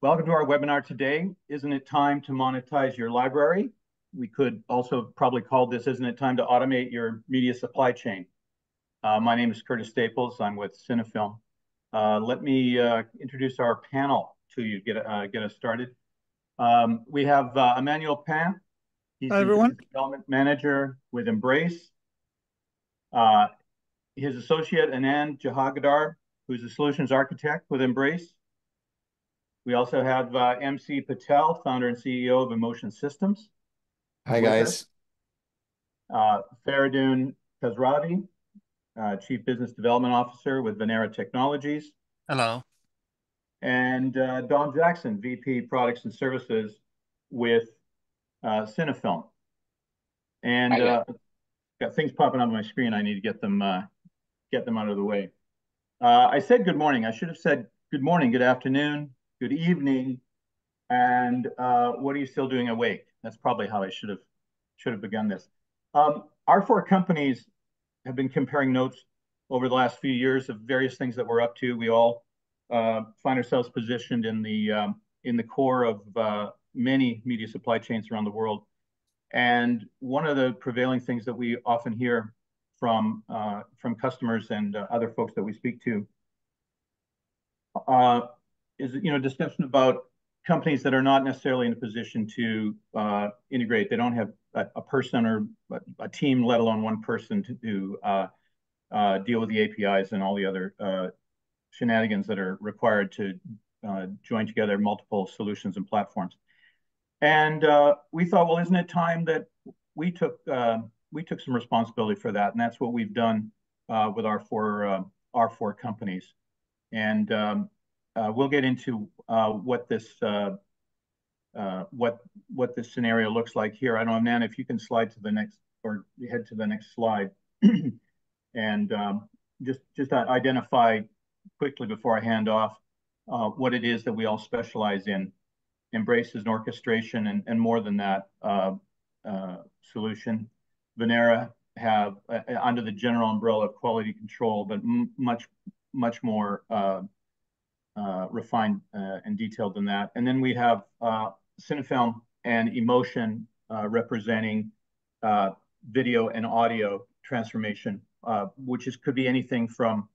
Welcome to our webinar today. Isn't it time to monetize your library? We could also probably call this, isn't it time to automate your media supply chain? My name is Curtis Staples. I'm with Cinnafilm. Let me introduce our panel to you, get us started. We have Emmanuel Pan. He's Hi, the everyone. Business Development Manager with Embrace. His associate, Anand Jahagadar, who's a Solutions Architect with Embrace. We also have MC Patel, founder and CEO of Emotion Systems. Hi, guys. Faridun Khazravi, Chief Business Development Officer with Venera Technologies. Hello. And Don Jackson, VP Products and Services with Cinnafilm. And got things popping up on my screen. I need to get them out of the way. I said good morning. I should have said good morning, good afternoon, good evening, and what are you still doing awake? That's probably how I should have begun this. Our four companies have been comparing notes over the last few years of various things that we're up to. We all find ourselves positioned in the core of many media supply chains around the world. And one of the prevailing things that we often hear from customers and other folks that we speak to is discussion about companies that are not necessarily in a position to integrate. They don't have a person or a team, let alone one person to deal with the APIs and all the other shenanigans that are required to join together multiple solutions and platforms. And we thought, well, isn't it time that we took some responsibility for that? And that's what we've done with our four companies. And we'll get into what this scenario looks like here. I don't know, Nan, if you can slide to the next or head to the next slide, and just identify quickly before I hand off what it is that we all specialize in. Embrace is an orchestration and more than that solution. Venera have under the general umbrella of quality control, but much more refined and detailed than that. And then we have Cinnafilm and Emotion representing video and audio transformation, which could be anything from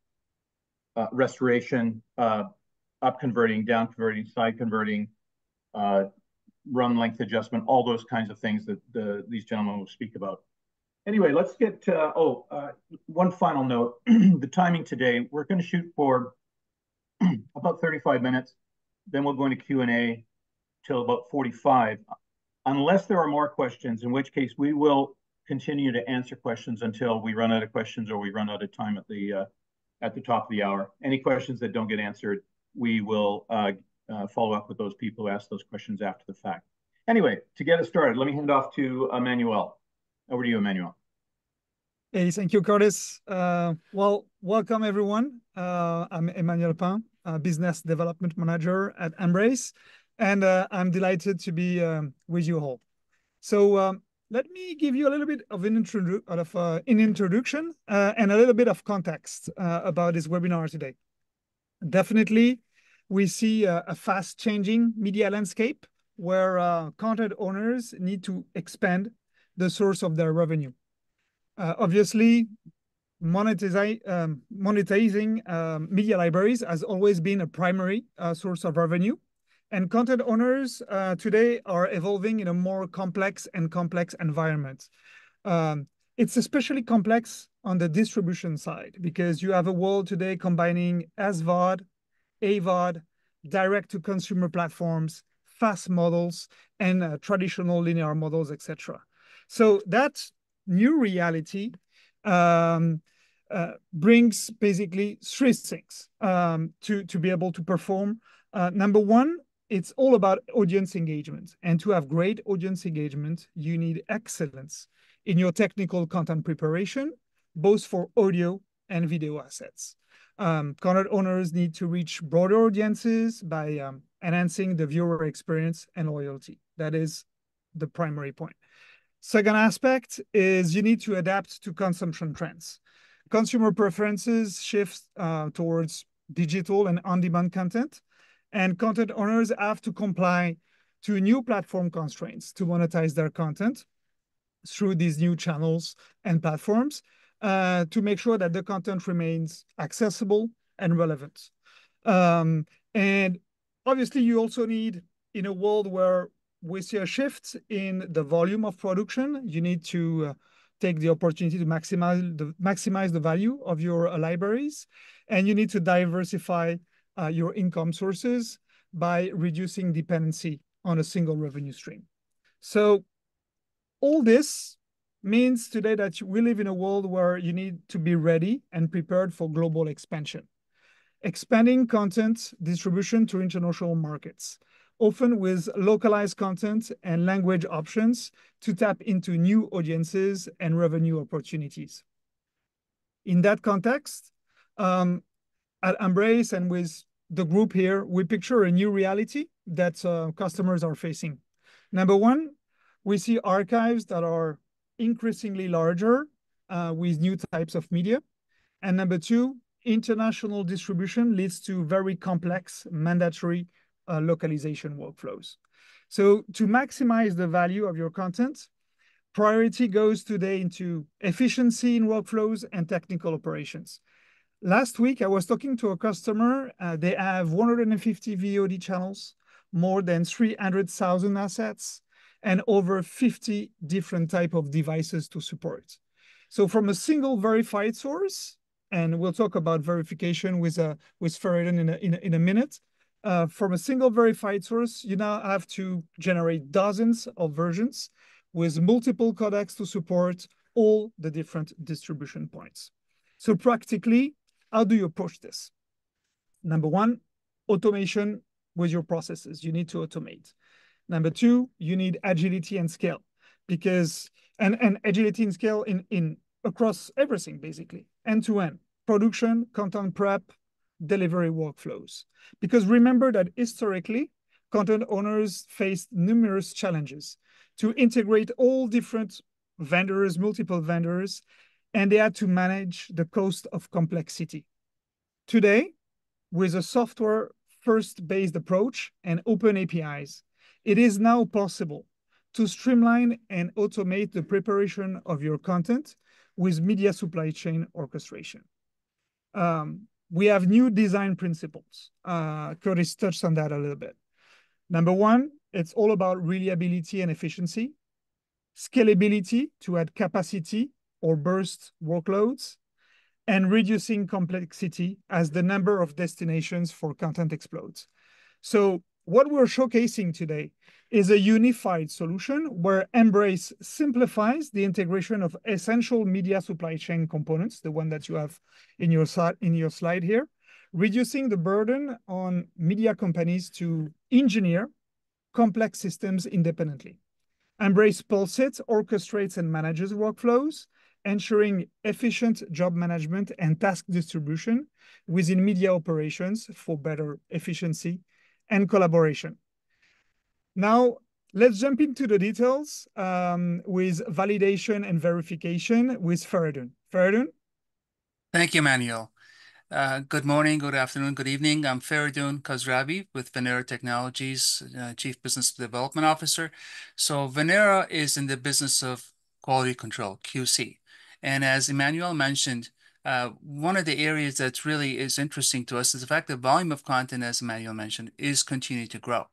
restoration, up converting, down converting, side converting, run length adjustment, all those kinds of things that these gentlemen will speak about. Anyway, let's get one final note. The timing today, we're going to shoot for about 35 minutes. Then we'll go into Q&A till about 45, unless there are more questions, in which case we will continue to answer questions until we run out of questions or we run out of time at the top of the hour. Any questions that don't get answered, we will follow up with those people who ask those questions after the fact. Anyway, to get us started, let me hand off to Emmanuel. Over to you, Emmanuel. Hey, thank you, Curtis. Well, welcome, everyone. I'm Emmanuel Pan, Business Development Manager at Embrace, and I'm delighted to be with you all. So let me give you a little bit of an introduction and a little bit of context about this webinar today. Definitely, we see a fast-changing media landscape where content owners need to expand the source of their revenue. Obviously, monetizing media libraries has always been a primary source of revenue. And content owners today are evolving in a more complex environment. It's especially complex on the distribution side because you have a world today combining SVOD, AVOD, direct-to-consumer platforms, fast models, and traditional linear models, etc. So that new reality brings basically three things to be able to perform. Number one, it's all about audience engagement. And to have great audience engagement, you need excellence in your technical content preparation, both for audio and video assets. Content owners need to reach broader audiences by enhancing the viewer experience and loyalty. That is the primary point. Second aspect is you need to adapt to consumption trends. Consumer preferences shift towards digital and on-demand content, And content owners have to comply to new platform constraints to monetize their content through these new channels and platforms to make sure that the content remains accessible and relevant. And obviously, you also need, in a world where we see a shift in the volume of production, you need to take the opportunity to maximize the value of your libraries, and you need to diversify your income sources by reducing dependency on a single revenue stream. So all this means today that we live in a world where you need to be ready and prepared for global expansion. Expanding content distribution to international markets, often with localized content and language options to tap into new audiences and revenue opportunities. In that context, at Embrace and with the group here, we picture a new reality that customers are facing. Number one, we see archives that are increasingly larger with new types of media. And number two, international distribution leads to very complex mandatory localization workflows. So to maximize the value of your content, priority goes today into efficiency in workflows and technical operations. Last week, I was talking to a customer. They have 150 VOD channels, more than 300,000 assets, and over 50 different types of devices to support. So from a single verified source, and we'll talk about verification with Ferriton in a minute, from a single verified source, you now have to generate dozens of versions with multiple codecs to support all the different distribution points. So practically, how do you approach this? Number one, automation with your processes. You need to automate. Number two, you need agility and scale because and agility and scale in across everything, basically, end-to-end, production, content prep, delivery workflows. Because remember that historically, content owners faced numerous challenges to integrate all different vendors, multiple vendors, and they had to manage the cost of complexity. Today, with a software-first based approach and open APIs, it is now possible to streamline and automate the preparation of your content with media supply chain orchestration. We have new design principles. Curtis touched on that a little bit. Number one, it's all about reliability and efficiency, scalability to add capacity or burst workloads, and reducing complexity as the number of destinations for content explodes. So what we're showcasing today is a unified solution where Embrace simplifies the integration of essential media supply chain components, the one that you have in your slide here, reducing the burden on media companies to engineer complex systems independently. Embrace pulsates, orchestrates, and manages workflows, ensuring efficient job management and task distribution within media operations for better efficiency and collaboration. Now, let's jump into the details with validation and verification with Ferriton. Ferriton? Thank you, Manuel. Good morning, good afternoon, good evening. I'm Ferriton Khosravi with Venera Technologies, Chief Business Development Officer. So Venera is in the business of quality control, QC. And as Emmanuel mentioned, one of the areas that really is interesting to us is the fact that volume of content, as Emmanuel mentioned, is continuing to grow.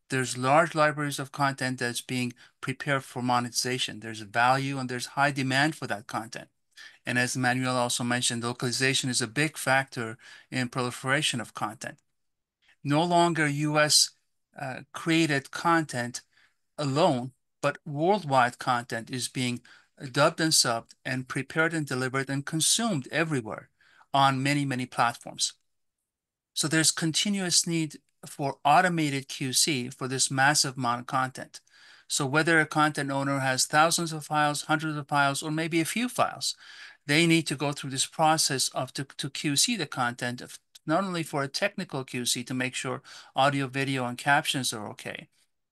There's large libraries of content that's being prepared for monetization. There's value and there's high demand for that content. And as Emmanuel also mentioned, localization is a big factor in proliferation of content. No longer US created content alone, but worldwide content is being dubbed and subbed and prepared and delivered and consumed everywhere on many, many platforms. So there's continuous need for automated QC for this massive amount of content. So whether a content owner has thousands of files, hundreds of files, or maybe a few files, they need to go through this process of to QC the content, not only for a technical QC to make sure audio, video, and captions are okay,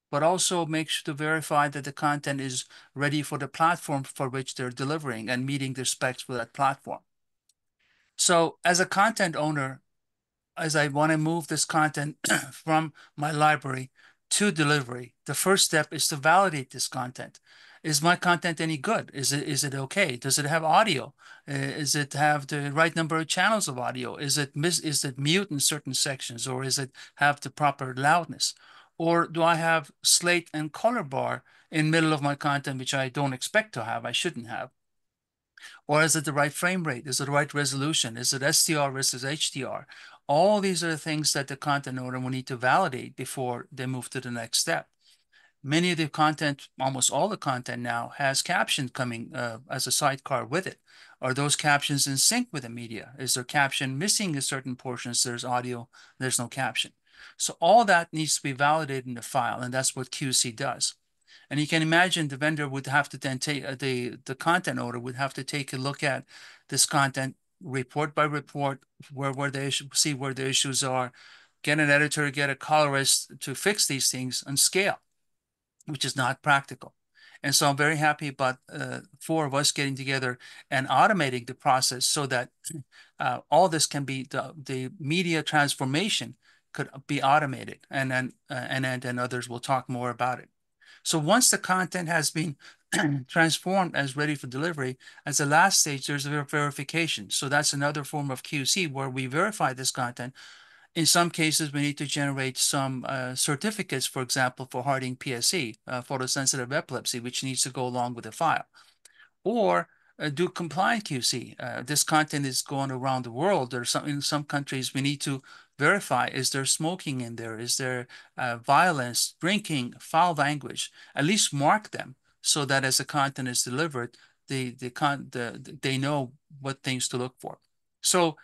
but also make sure to verify that the content is ready for the platform for which they're delivering and meeting the specs for that platform. So as a content owner, as I want to move this content from my library to delivery, the first step is to validate this content. Is my content any good? Is it okay? Does it have audio? Is it have the right number of channels of audio? Is it mute in certain sections, or is it have the proper loudness? Or do I have slate and color bar in middle of my content, which I don't expect to have, I shouldn't have? Or is it the right frame rate? Is it the right resolution? Is it SDR versus HDR? All these are the things that the content owner will need to validate before they move to the next step. Many of the content, almost all the content now, has captions coming as a sidecar with it. Are those captions in sync with the media? Is there caption missing in certain portions? There's audio, there's no caption. So all that needs to be validated in the file, and that's what QC does. And you can imagine the vendor would have to then take, the content owner would have to take a look at this content report by report, where the issue, see where the issues are, get an editor, get a colorist to fix these things on scale, which is not practical. And so I'm very happy about 4 of us getting together and automating the process so that all this can be, the media transformation could be automated, and then others will talk more about it. So once the content has been transformed as ready for delivery, as the last stage, there's a verification. So that's another form of QC where we verify this content. In some cases, we need to generate some certificates, for example, for Harding PSE, photosensitive epilepsy, which needs to go along with the file. Or do compliant QC. This content is going around the world. In some countries, we need to verify, is there smoking in there? Is there violence, drinking, foul language? At least mark them so that as the content is delivered, they know what things to look for. So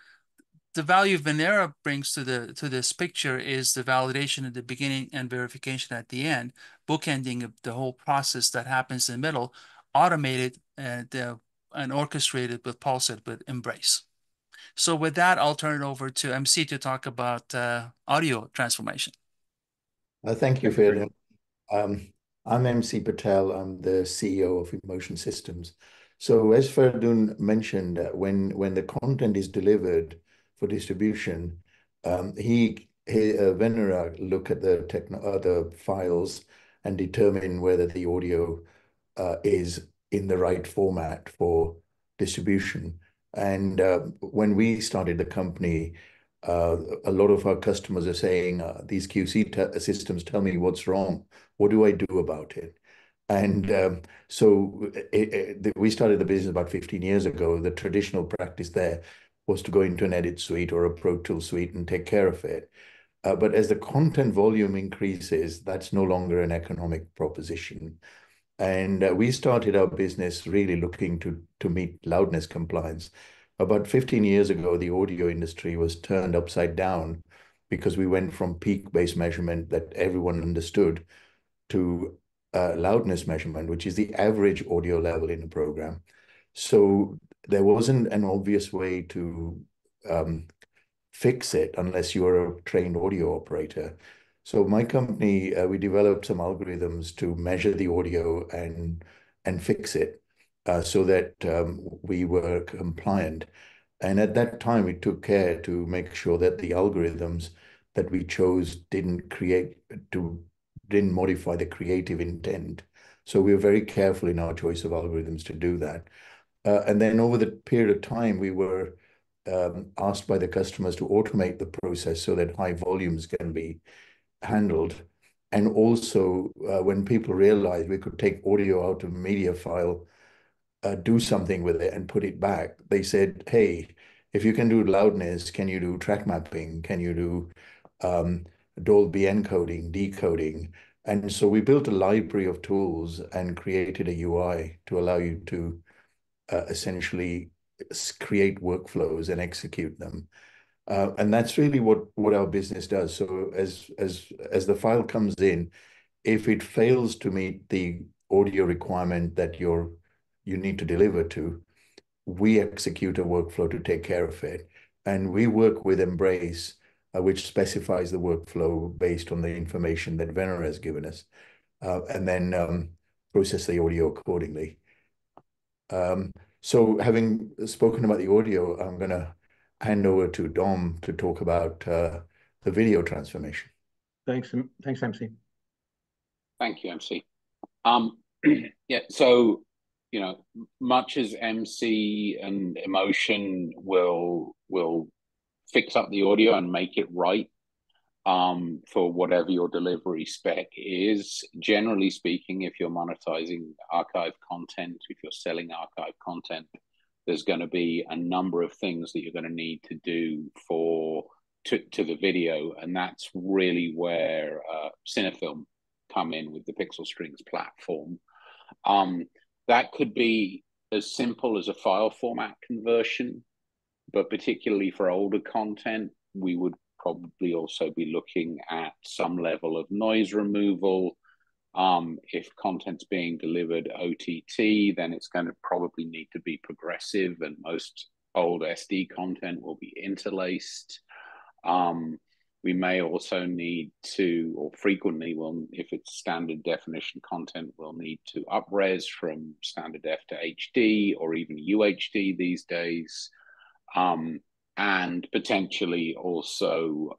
the value Venera brings to this picture is the validation at the beginning and verification at the end, bookending of the whole process that happens in the middle, automated and orchestrated with Pulsed, with Embrace. So with that, I'll turn it over to MC to talk about audio transformation. Thank you, Ferdinand. I'm MC Patel. I'm the CEO of Emotion Systems. So as Ferdinand mentioned, when the content is delivered for distribution, Venera look at the files and determine whether the audio is in the right format for distribution. And when we started the company, a lot of our customers are saying, these QC systems tell me what's wrong. What do I do about it? And so we started the business about 15 years ago. The traditional practice there was to go into an edit suite or a Pro Tools suite and take care of it. But as the content volume increases, that's no longer an economic proposition. And we started our business really looking to meet loudness compliance. About 15 years ago, the audio industry was turned upside down because we went from peak-based measurement that everyone understood to loudness measurement, which is the average audio level in a program. So there wasn't an obvious way to fix it unless you were a trained audio operator. So my company, we developed some algorithms to measure the audio and fix it so that we were compliant. And at that time, we took care to make sure that the algorithms that we chose didn't modify the creative intent. So we were very careful in our choice of algorithms to do that. And then over the period of time, we were asked by the customers to automate the process so that high volumes can be handled. And also, when people realized we could take audio out of a media file, do something with it and put it back, they said, hey, if you can do loudness, can you do track mapping? Can you do Dolby encoding, decoding? And so we built a library of tools and created a UI to allow you to essentially create workflows and execute them. And that's really what our business does. So as the file comes in, if it fails to meet the audio requirement that you need to deliver to, we execute a workflow to take care of it. And we work with Embrace, which specifies the workflow based on the information that Venera has given us, and then process the audio accordingly. So having spoken about the audio, I'm going to hand over to Dom to talk about the video transformation. Thanks, MC. Thank you, MC. Yeah, so, you know, much as MC and emotion will fix up the audio and make it right for whatever your delivery spec is, generally speaking, if you're monetizing archive content, if you're selling archive content, there's going to be a number of things that you're going to need to do to the video, and that's really where Cinnafilm come in with the Pixel Strings platform. That could be as simple as a file format conversion, but particularly for older content, we would probably also be looking at some level of noise removal. If content's being delivered OTT, then it's going to probably need to be progressive, and most old SD content will be interlaced. We may also need to, or frequently will, if it's standard definition content, we'll need to up-res from standard def to HD or even UHD these days. And potentially also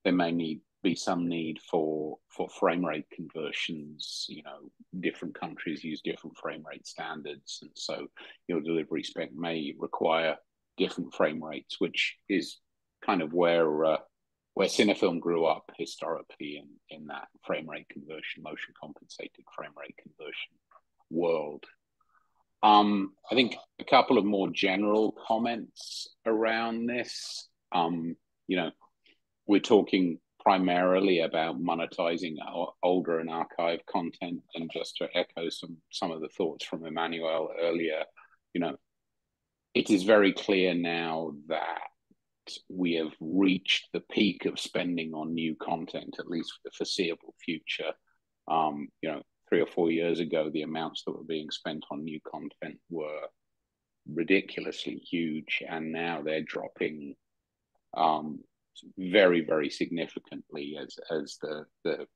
there may be some need for frame rate conversions. You know, different countries use different frame rate standards, and so your delivery spec may require different frame rates, which is kind of where Cinnafilm grew up historically in that frame rate conversion, motion compensated frame rate conversion world. I think a couple of more general comments around this. You know, we're talking primarily about monetizing older and archive content, and just to echo some of the thoughts from Emmanuel earlier, you know, it is very clear now that we have reached the peak of spending on new content, at least for the foreseeable future. You know, 3 or 4 years ago, the amounts that were being spent on new content were ridiculously huge, and now they're dropping very, very significantly as the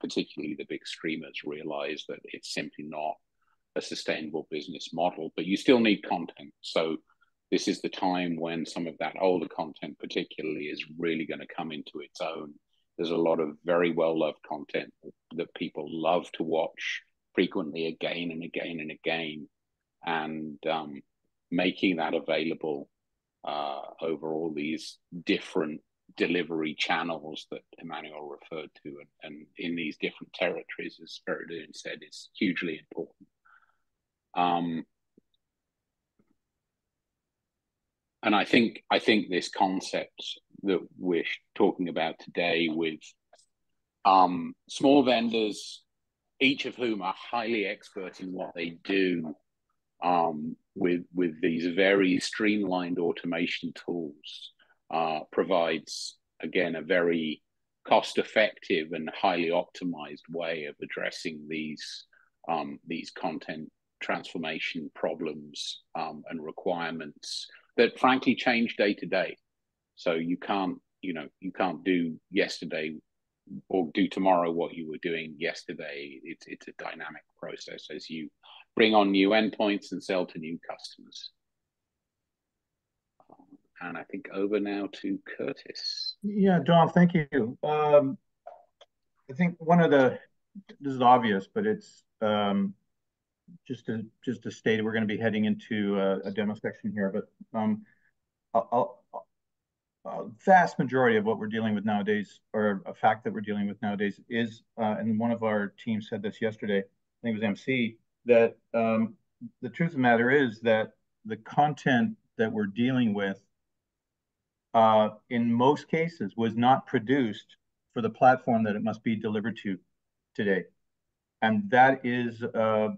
particularly the big streamers realize that it's simply not a sustainable business model. But you still need content, so this is the time when some of that older content particularly is really going to come into its own. There's a lot of very well-loved content that people love to watch frequently again and again and again, and making that available over all these different delivery channels that Emmanuel referred to, and in these different territories, as Feridun said, is hugely important. And I think this concept that we're talking about today with small vendors, each of whom are highly expert in what they do, with these very streamlined automation tools, provides, again, a very cost-effective and highly optimized way of addressing these content transformation problems and requirements that frankly change day to day. So you can't do yesterday or do tomorrow what you were doing yesterday. It's a dynamic process as you bring on new endpoints and sell to new customers. And I think over now to Curtis. Yeah, Dom, thank you. I think this is obvious, but it's just to state it, we're going to be heading into a demo section here, but a vast majority of what we're dealing with nowadays, or a fact that we're dealing with nowadays, is, and one of our teams said this yesterday, I think it was MC, that the truth of the matter is that the content that we're dealing with, in most cases, was not produced for the platform that it must be delivered to today. And that is a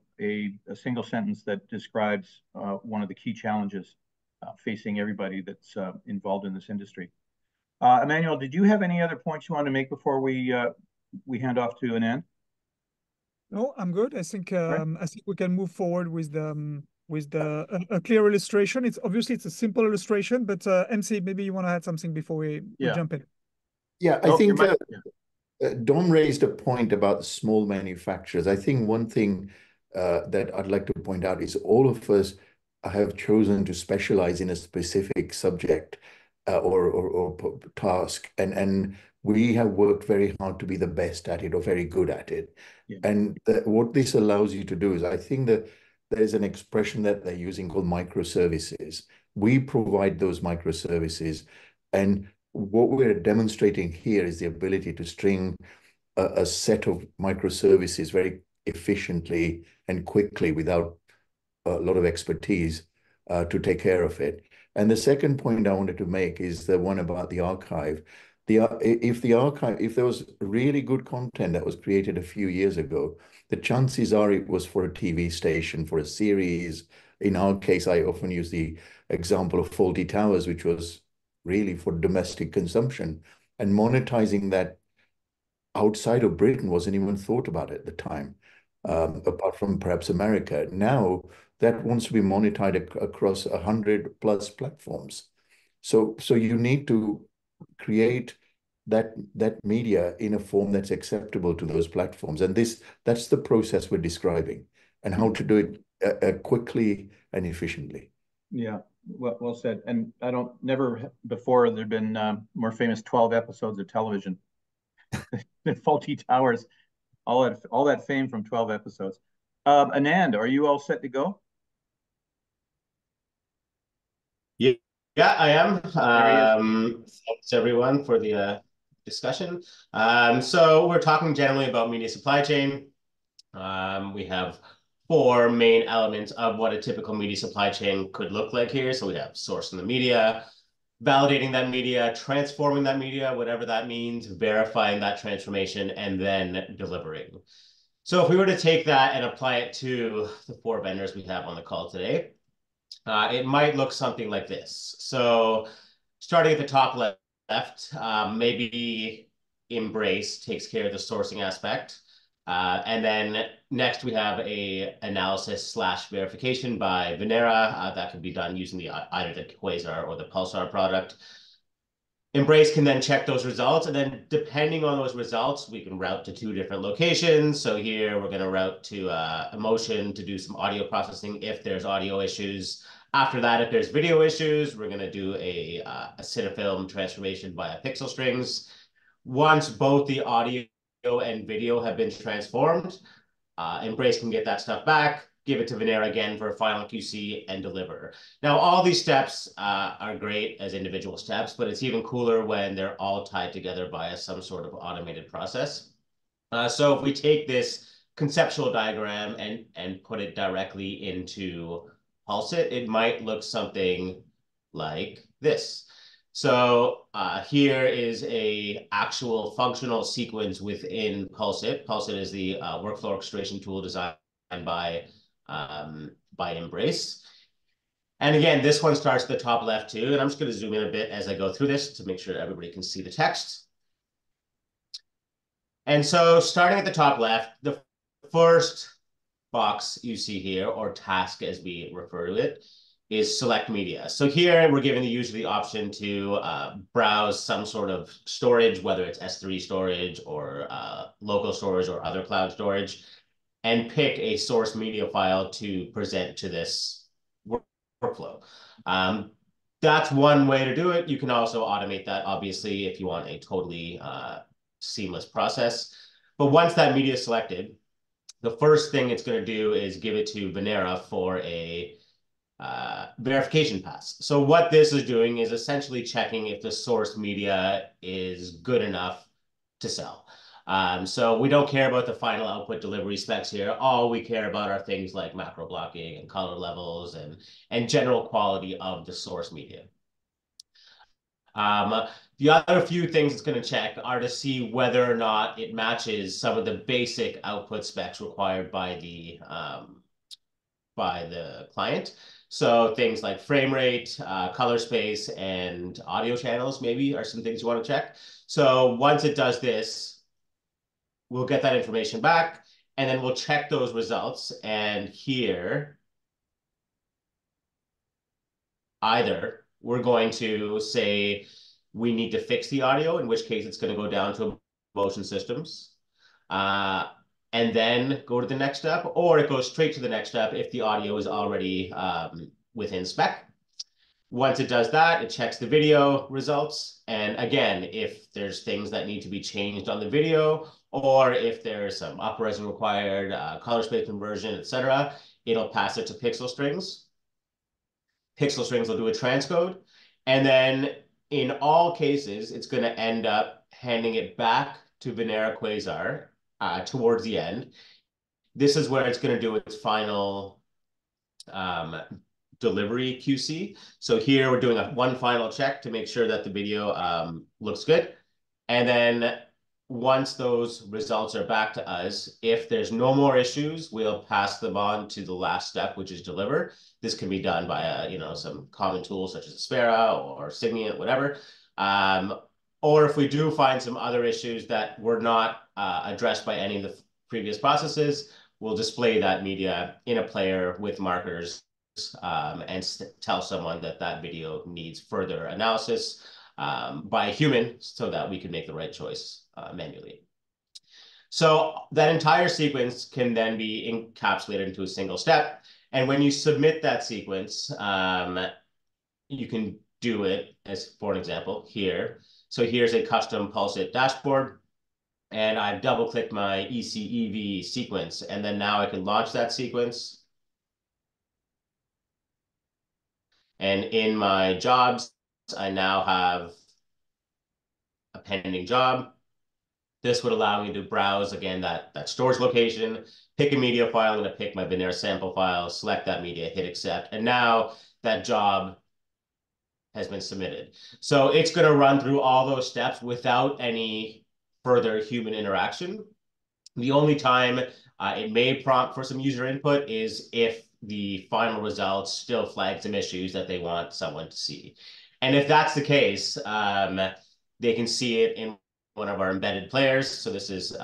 single sentence that describes one of the key challenges facing everybody that's involved in this industry. Emmanuel, did you have any other points you want to make before we hand off to Anand? No, I'm good. I think we can move forward with a clear illustration. It's obviously a simple illustration, but MC, maybe you want to add something before we jump in. Yeah, I think Dom raised a point about small manufacturers. I think one thing that I'd like to point out is all of us have chosen to specialize in a specific subject. or task, and we have worked very hard to be the best at it or very good at it. Yeah. And what this allows you to do is, I think that there's an expression that they're using called microservices. We provide those microservices, and what we're demonstrating here is the ability to string a set of microservices very efficiently and quickly without a lot of expertise to take care of it. And the second point I wanted to make is the one about the archive. If there was really good content that was created a few years ago, the chances are it was for a TV station, for a series. In our case, I often use the example of Fawlty Towers, which was really for domestic consumption. And monetizing that outside of Britain wasn't even thought about at the time, apart from perhaps America. Now that wants to be monetized across 100+ platforms. So you need to create that media in a form that's acceptable to those platforms. And that's the process we're describing, and how to do it quickly and efficiently. Yeah, well said. And never before there'd been more famous 12 episodes of television. Fawlty Towers, all that fame from 12 episodes. Anand, are you all set to go? Yeah, I am. There he is. Thanks everyone for the discussion. So we're talking generally about media supply chain. We have 4 main elements of what a typical media supply chain could look like here. So we have sourcing the media, validating that media, transforming that media, whatever that means, verifying that transformation, and then delivering. So if we were to take that and apply it to the 4 vendors we have on the call today, it might look something like this. So starting at the top left, maybe Embrace takes care of the sourcing aspect. And then next we have a analysis/verification by Venera that could be done using either the Quasar or the Pulsar product. Embrace can then check those results, and then depending on those results, we can route to 2 different locations. So here we're going to route to Emotion to do some audio processing if there's audio issues. After that, if there's video issues, we're going to do a Cinnafilm transformation via pixel strings. Once both the audio and video have been transformed, Embrace can get that stuff back, give it to Venera again for a final QC, and deliver. Now, all these steps are great as individual steps, but it's even cooler when they're all tied together by some sort of automated process. So if we take this conceptual diagram and put it directly into Pulsit, it might look something like this. So here is a actual functional sequence within Pulsit. Pulsit is the workflow orchestration tool designed by Embrace. And again, this one starts at the top left too. And I'm just going to zoom in a bit as I go through this to make sure everybody can see the text. And so starting at the top left, the first box you see here, or task as we refer to it, is select media. So here we're giving the user the option to browse some sort of storage, whether it's S3 storage or local storage or other cloud storage, and pick a source media file to present to this workflow. That's one way to do it. You can also automate that, obviously, if you want a totally seamless process. But once that media is selected, the first thing it's going to do is give it to Venera for a verification pass. So what this is doing is essentially checking if the source media is good enough to sell. So we don't care about the final output delivery specs here. All we care about are things like macro blocking and color levels and general quality of the source media. The other few things it's going to check are to see whether or not it matches some of the basic output specs required by the client. So things like frame rate, color space, and audio channels maybe are some things you want to check. So once it does this, we'll get that information back, and then we'll check those results. And here, either we're going to say we need to fix the audio, in which case it's going to go down to Motion Systems, and then go to the next step, or it goes straight to the next step if the audio is already within spec. Once it does that, it checks the video results. And again, if there's things that need to be changed on the video, or if there's some upresing required, color space conversion, etc., it'll pass it to pixel strings. Pixel strings will do a transcode. And then in all cases, it's going to end up handing it back to Venera Quasar towards the end. This is where it's going to do its final delivery QC. So here we're doing one final check to make sure that the video looks good. And then once those results are back to us, if there's no more issues, we'll pass them on to the last step, which is deliver. This can be done by some common tools such as Aspera or Signiant, whatever. Or if we do find some other issues that were not addressed by any of the previous processes, we'll display that media in a player with markers and tell someone that that video needs further analysis by a human so that we can make the right choice manually. So that entire sequence can then be encapsulated into a single step. And when you submit that sequence, you can do it as, for an example, here. So here's a custom Pulseit dashboard. And I've double-clicked my ECEV sequence. And then now I can launch that sequence. And in my jobs, I now have a pending job. This would allow me to browse, again, that storage location, pick a media file. I'm going to pick my Venera sample file, select that media, hit accept. And now that job has been submitted. So it's going to run through all those steps without any further human interaction. The only time it may prompt for some user input is if the final results still flag some issues that they want someone to see. And if that's the case, they can see it in one of our embedded players. So this is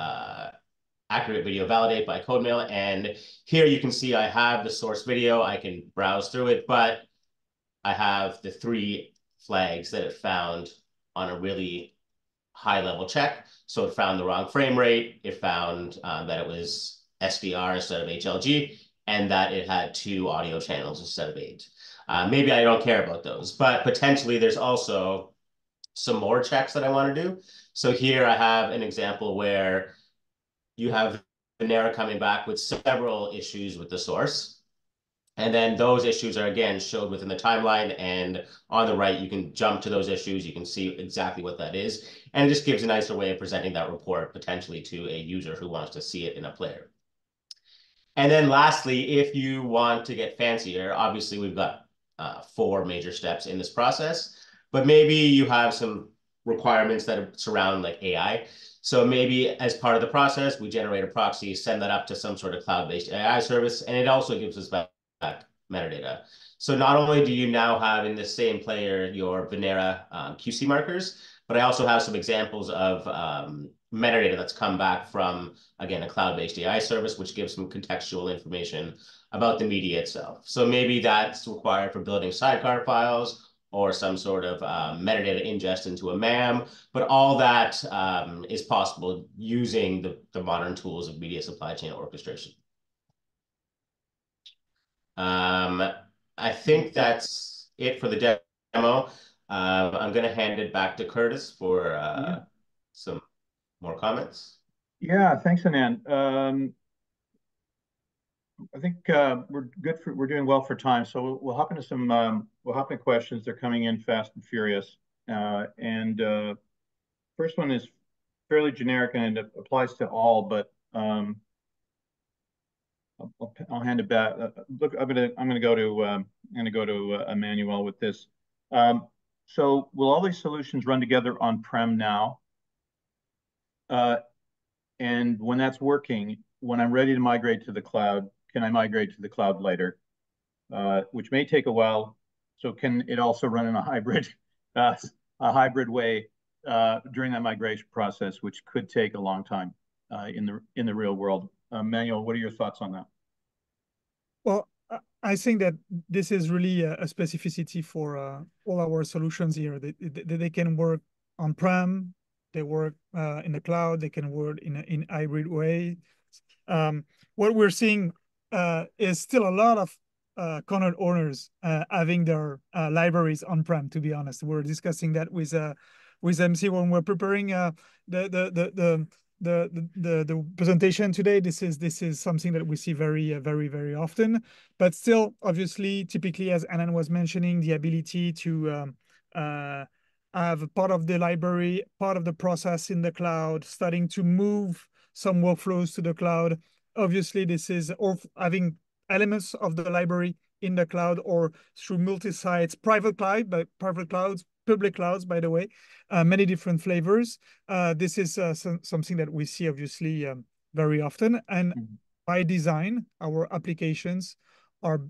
Accurate Video Validate by CodeMail. And here you can see I have the source video. I can browse through it, but I have the 3 flags that it found on a really high-level check. So it found the wrong frame rate. It found that it was SDR instead of HLG, and that it had 2 audio channels instead of 8. Maybe I don't care about those, but potentially there's also some more checks that I want to do. So here I have an example where you have Venera coming back with several issues with the source. And then those issues are, again, showed within the timeline. And on the right, you can jump to those issues. You can see exactly what that is. And it just gives a nicer way of presenting that report potentially to a user who wants to see it in a player. And then lastly, if you want to get fancier, obviously we've got 4 major steps in this process. But maybe you have some requirements that surround like AI. So maybe as part of the process, we generate a proxy, send that up to some sort of cloud-based AI service, and it also gives us back metadata. So not only do you now have in the same player your Venera QC markers, but I also have some examples of metadata that's come back from, again, a cloud-based AI service, which gives some contextual information about the media itself. So maybe that's required for building sidecar files or some sort of metadata ingest into a MAM, but all that is possible using the modern tools of media supply chain orchestration. I think that's it for the demo. I'm going to hand it back to Curtis for some more comments. Yeah, thanks, Anand. I think we're doing well for time, so we'll hop into questions. They're coming in fast and furious. First one is fairly generic and it applies to all, but I'll hand it back. Look, I'm gonna go to Emmanuel with this. So will all these solutions run together on-prem now? And when that's working, when I'm ready to migrate to the cloud, can I migrate to the cloud later? Which may take a while. So can it also run in a hybrid way during that migration process, which could take a long time in the real world? Manuel, what are your thoughts on that? Well, I think that this is really a specificity for all our solutions here. They can work on-prem, they work in the cloud, they can work in hybrid way. What we're seeing is still a lot of content owners having their libraries on-prem. To be honest, we're discussing that with MC when we're preparing the presentation today. This is something that we see very often. But still, obviously, typically, as Anand was mentioning, the ability to have part of the library, part of the process in the cloud, starting to move some workflows to the cloud. Obviously, this is or having elements of the library in the cloud or through multi-sites, private clouds, public clouds, by the way, many different flavors. This is something that we see obviously very often. And by design, our applications are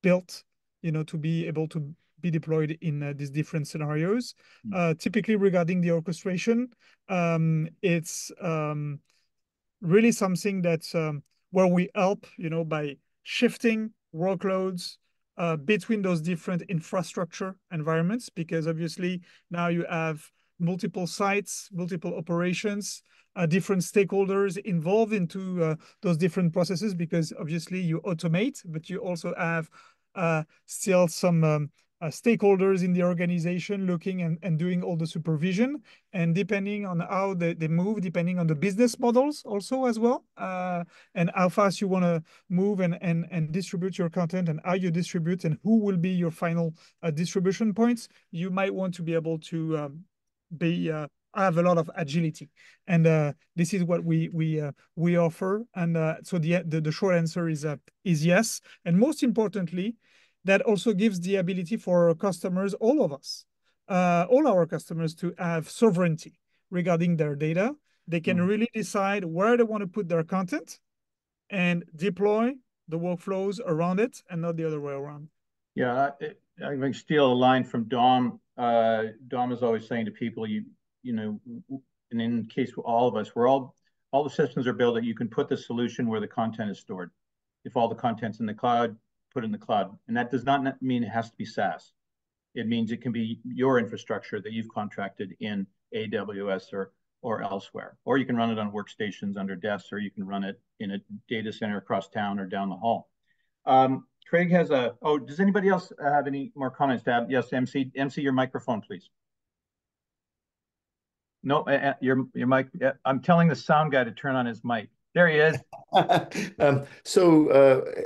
built, to be able to be deployed in these different scenarios. Typically regarding the orchestration, it's really something that's where we help, by shifting workloads between those different infrastructure environments, because obviously now you have multiple sites, multiple operations, different stakeholders involved into those different processes, because obviously you automate, but you also have still some stakeholders in the organization looking and doing all the supervision. And depending on how they move, depending on the business models also as well, and how fast you want to move and distribute your content, and how you distribute, and who will be your final distribution points, you might want to be able to have a lot of agility. And this is what we offer. And so the short answer is yes. And most importantly, that also gives the ability for our customers, all of us, all our customers, to have sovereignty regarding their data. They can really decide where they want to put their content and deploy the workflows around it, and not the other way around. Yeah, I can steal a line from Dom. Dom is always saying to people, and in case of all of us, all the systems are built that you can put the solution where the content is stored. If all the content's in the cloud, put in the cloud. And that does not mean it has to be SaaS. It means it can be your infrastructure that you've contracted in AWS or elsewhere. Or you can run it on workstations under desks, or you can run it in a data center across town or down the hall. Craig has does anybody else have any more comments to add? Yes, MC, your microphone, please. No, your mic. I'm telling the sound guy to turn on his mic. There he is. So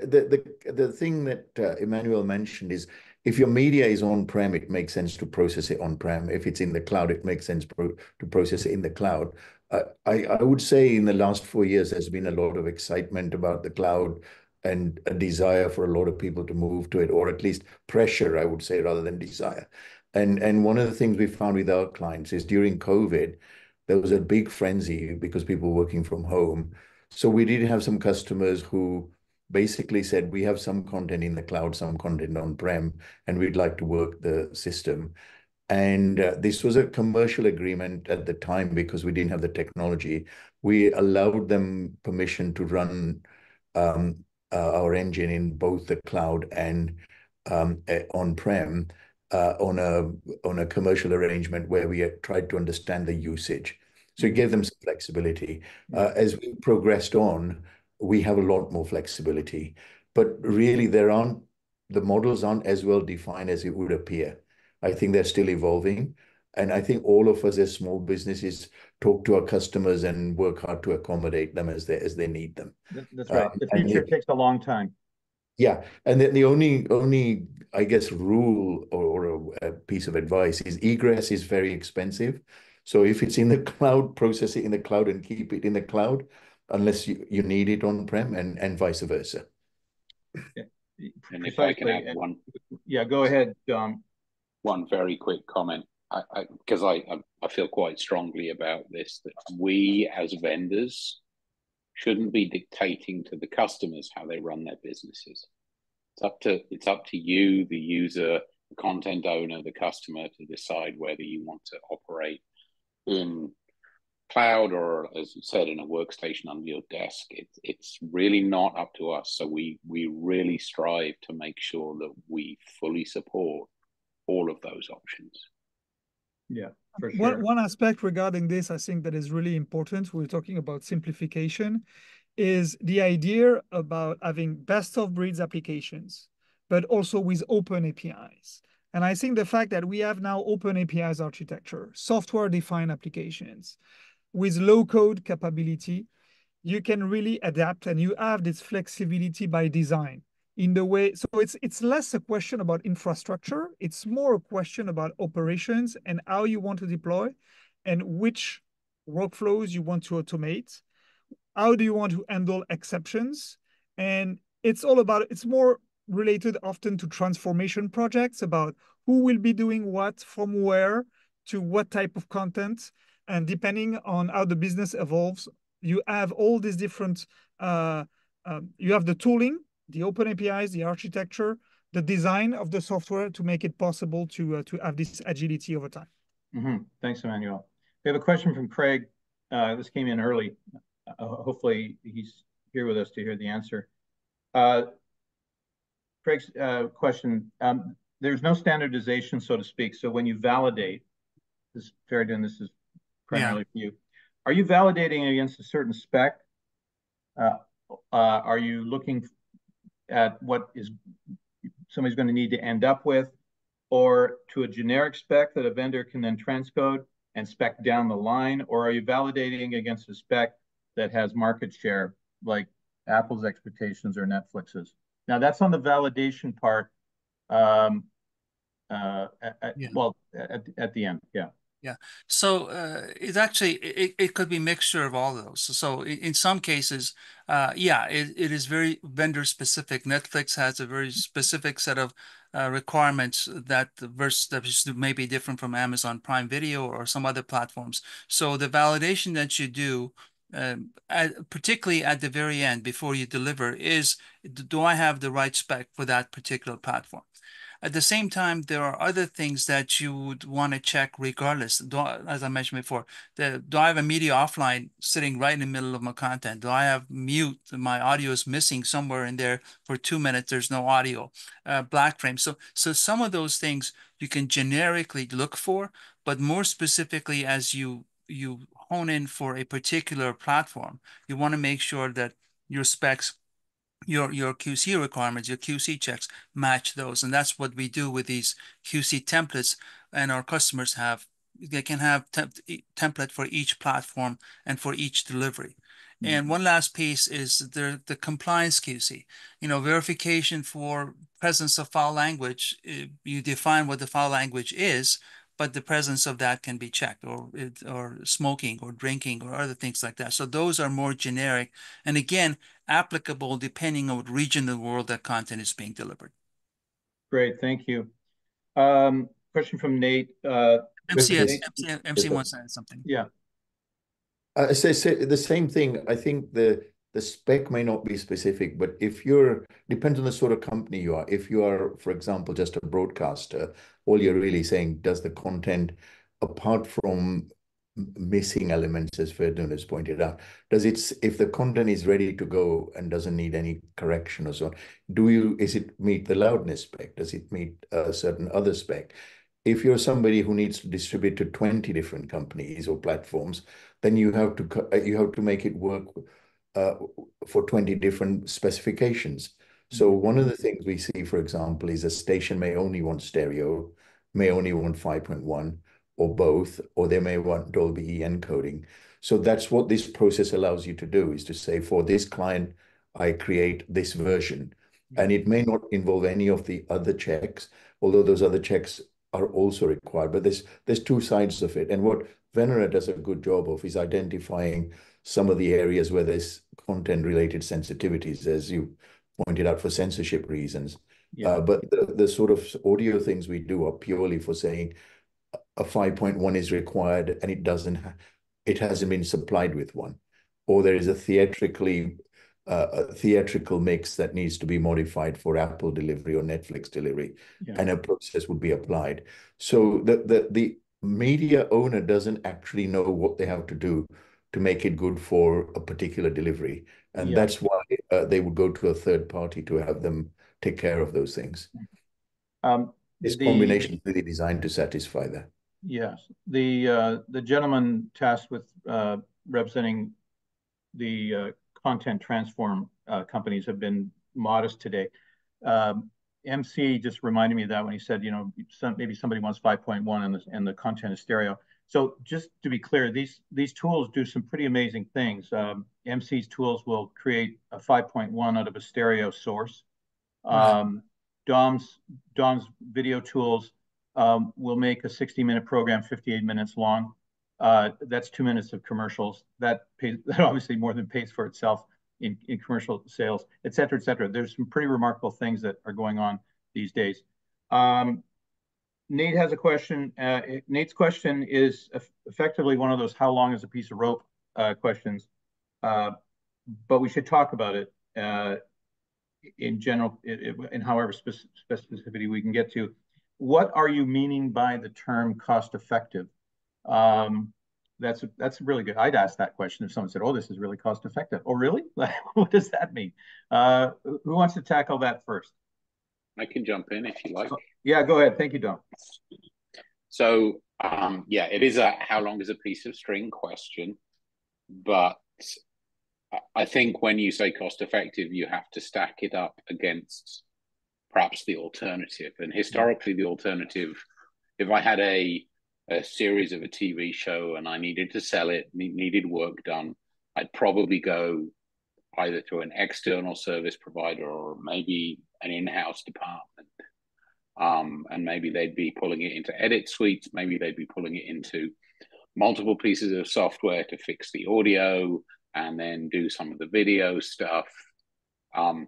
the thing that Emmanuel mentioned is, if your media is on-prem, it makes sense to process it on-prem. If it's in the cloud, it makes sense to process it in the cloud. I would say in the last 4 years, there's been a lot of excitement about the cloud and a desire for a lot of people to move to it, or at least pressure, I would say, rather than desire. And one of the things we found with our clients is during COVID, there was a big frenzy because people were working from home. So we did have some customers who basically said, we have some content in the cloud, some content on-prem, and we'd like to work the system. And this was a commercial agreement at the time because we didn't have the technology. We allowed them permission to run our engine in both the cloud and on-prem on a commercial arrangement where we tried to understand the usage. So it gave them some flexibility. As we progressed on, we have a lot more flexibility, but really the models aren't as well defined as it would appear. I think they're still evolving. And I think all of us as small businesses talk to our customers and work hard to accommodate them as they need them. That's right. The future takes a long time. Yeah. And then the only, I guess, rule or a piece of advice is egress is very expensive. So if it's in the cloud, process it in the cloud and keep it in the cloud, unless you need it on-prem, and vice versa. Yeah. And if I can add one. Yeah, go ahead, Dom. One very quick comment, because I feel quite strongly about this, that we as vendors shouldn't be dictating to the customers how they run their businesses. It's up to you, the user, the content owner, the customer, to decide whether you want to operate in cloud or, as you said, in a workstation under your desk. It's really not up to us. So we really strive to make sure that we fully support all of those options. Yeah, for sure. One aspect regarding this, I think that is really important, we're talking about simplification, is the idea about having best of breeds applications but also with open APIs. And I think the fact that we have now open APIs architecture, software-defined applications with low-code capability, you can really adapt, and you have this flexibility by design in the way. So it's less a question about infrastructure. It's more a question about operations and how you want to deploy and which workflows you want to automate. How do you want to handle exceptions? And it's more related often to transformation projects about who will be doing what from where to what type of content. And depending on how the business evolves, you have all these different, you have the tooling, the open APIs, the architecture, the design of the software to make it possible to have this agility over time. Thanks, Emmanuel. We have a question from Craig. This came in early. Hopefully he's here with us to hear the answer. Craig's question, there's no standardization, so to speak. So when you validate, this Faridun, this is primarily for you. Are you validating against a certain spec? Are you looking at what is somebody's going to need to end up with, or to a generic spec that a vendor can then transcode and spec down the line? Or are you validating against a spec that has market share, like Apple's expectations or Netflix's? Now, that's on the validation part. Well, at the end, yeah. Yeah. So it's actually, it could be a mixture of all of those. So in some cases, it is very vendor specific. Netflix has a very specific set of requirements that may be different from Amazon Prime Video or some other platforms. So the validation that you do, particularly at the very end before you deliver, is, do I have the right spec for that particular platform? At the same time, there are other things that you would want to check regardless. As I mentioned before, do I have a media offline sitting right in the middle of my content? Do I have mute? My audio is missing somewhere in there for 2 minutes. There's no audio. Black frame. So some of those things you can generically look for, but more specifically as you hone in for a particular platform, you want to make sure that your specs, your QC requirements, your QC checks match those. And that's what we do with these QC templates. And our customers they can have template for each platform and for each delivery. And one last piece is the compliance QC, verification for presence of foul language. You define what the foul language is, but the presence of that can be checked, or smoking or drinking or other things like that. So those are more generic, and again, applicable depending on what region of the world that content is being delivered. Great, thank you. Question from Nate. MC wants to add something. Yeah. I say the same thing. I think the spec may not be specific, but depends on the sort of company you are. If you are, for example, just a broadcaster, all you're really saying, does the content, apart from missing elements, as Faridun has pointed out, if the content is ready to go and doesn't need any correction or so on, is it meet the loudness spec? Does it meet a certain other spec? If you're somebody who needs to distribute to 20 different companies or platforms, then you have to make it work for 20 different specifications. So one of the things we see, for example, is a station may only want stereo, may only want 5.1 or both, or they may want Dolby encoding. So that's what this process allows you to do, is to say, for this client, I create this version. And it may not involve any of the other checks, although those other checks are also required. But there's two sides of it. And what Venera does a good job of is identifying some of the areas where there's content-related sensitivities, as you pointed out, for censorship reasons. Yeah. But the sort of audio things we do are purely for saying a 5.1 is required and it hasn't been supplied with one, or there is a theatrical mix that needs to be modified for Apple delivery or Netflix delivery, and a process would be applied. So the media owner doesn't actually know what they have to do to make it good for a particular delivery. And that's why they would go to a third party to have them take care of those things. This combination is really designed to satisfy that. Yes. The gentleman tasked with representing the content transform companies have been modest today. MC just reminded me of that when he said, maybe somebody wants 5.1 and the content is stereo. So just to be clear, these tools do some pretty amazing things. MC's tools will create a 5.1 out of a stereo source. Dom's video tools will make a 60-minute program 58 minutes long. That's 2 minutes of commercials. That obviously more than pays for itself in commercial sales, et cetera, et cetera. There's some pretty remarkable things that are going on these days. Nate has a question. Nate's question is effectively one of those "how long is a piece of rope" questions, but we should talk about it in general, in however specificity we can get to. What are you meaning by the term cost-effective? That's really good. I'd ask that question if someone said, "Oh, this is really cost-effective." Oh, really? What does that mean? Who wants to tackle that first? I can jump in if you like. Yeah, go ahead. Thank you, Dom. So, yeah, it is a how long is a piece of string question, but I think when you say cost effective, you have to stack it up against perhaps the alternative. And historically, the alternative, if I had a series of a TV show and I needed to sell it, needed work done, I'd probably go either to an external service provider or maybe an in-house department. And maybe they'd be pulling it into edit suites. Maybe they'd be pulling it into multiple pieces of software to fix the audio and then do some of the video stuff. And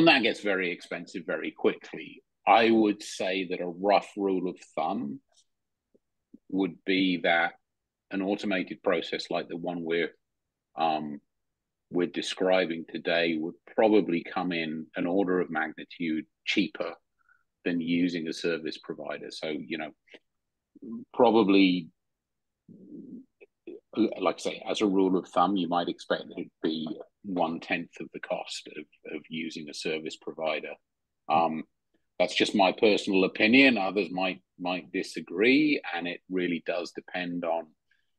that gets very expensive very quickly. I would say that a rough rule of thumb would be that an automated process like the one we're describing today would probably come in an order of magnitude cheaper than using a service provider. So, probably, like I say, as a rule of thumb, you might expect that it'd be 1/10 of the cost of using a service provider. That's just my personal opinion. Others might disagree, and it really does depend on